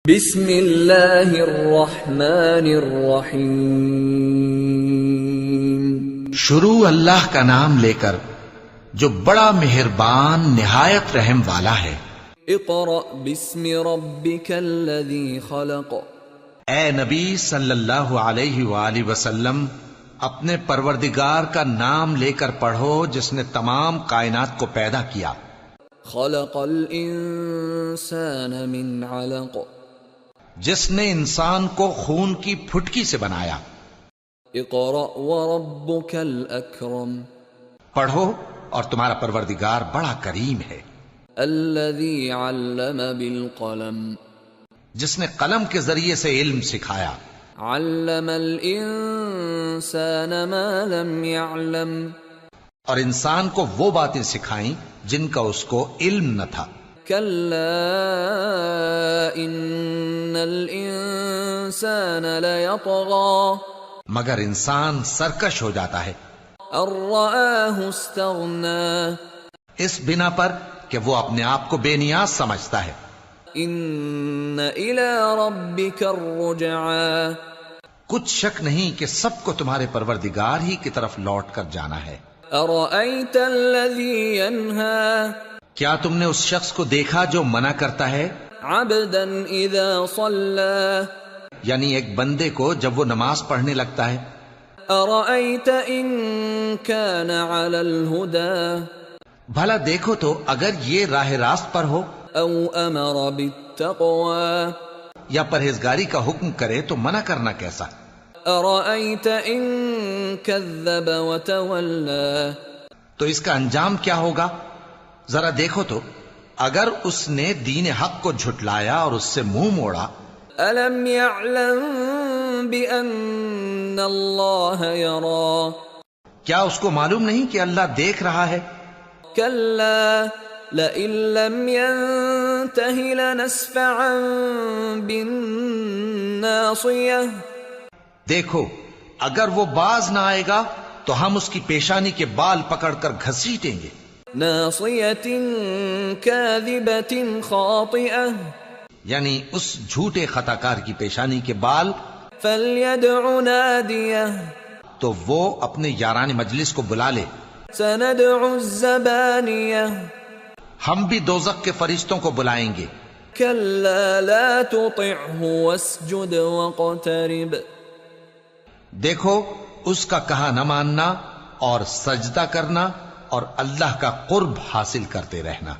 بسم اللہ الرحمن الرحیم شروع اللہ کا نام لے کر جو بڑا مہربان نہایت رحم والا ہے۔ اقرأ باسم ربک الذی خلق، اے نبی صلی اللہ علیہ وآلہ وسلم اپنے پروردگار کا نام لے کر پڑھو جس نے تمام کائنات کو پیدا کیا۔ خلق الانسان من علق، جس نے انسان کو خون کی پھٹکی سے بنایا۔ اقرأ وربک الاکرم، پڑھو اور تمہارا پروردگار بڑا کریم ہے۔ الذی علم بالقلم، جس نے قلم کے ذریعے سے علم سکھایا۔ علم الانسان ما لم يعلم، اور انسان کو وہ باتیں سکھائیں جن کا اس کو علم نہ تھا۔ کلا ان الانسان لیطغی، مگر انسان سرکش ہو جاتا ہے ان رآہ استغنی، اس بنا پر کہ وہ اپنے آپ کو بے نیاز سمجھتا ہے۔ ان الی ربک الرجعی، کچھ شک نہیں کہ سب کو تمہارے پروردگار ہی کی طرف لوٹ کر جانا ہے۔ ارأیت الذی ینہی، کیا تم نے اس شخص کو دیکھا جو منع کرتا ہے؟ عبدا اذا صلی، یعنی ایک بندے کو جب وہ نماز پڑھنے لگتا ہے۔ ارأیت ان کان علی الہدی، بھلا دیکھو تو اگر یہ راہ راست پر ہو او امر بالتقوی، یا پرہیزگاری کا حکم کرے تو منع کرنا کیسا؟ ارأیت ان کذب وتولی، تو اس کا انجام کیا ہوگا؟ ذرا دیکھو تو اگر اس نے دین حق کو جھٹلایا اور اس سے منہ موڑا۔ الم یعلم بان اللہ یری، کیا اس کو معلوم نہیں کہ اللہ دیکھ رہا ہے؟ کلا لئن لم ینتہ لنسفعا بالناصیہ، دیکھو اگر وہ باز نہ آئے گا تو ہم اس کی پیشانی کے بال پکڑ کر گھسیٹیں گے۔ ناصیۃ کاذبۃ خاطئہ، یعنی اس جھوٹے خطا کار کی پیشانی کے بال۔ فلیدع نادیہ، تو وہ اپنے یاران مجلس کو بلا لے۔ سندع الزبانیہ، ہم بھی دوزخ کے فرشتوں کو بلائیں گے۔ کلا لا تطعہ واسجد واقترب، دیکھو اس کا کہا نہ ماننا اور سجدہ کرنا اور اللہ کا قرب حاصل کرتے رہنا۔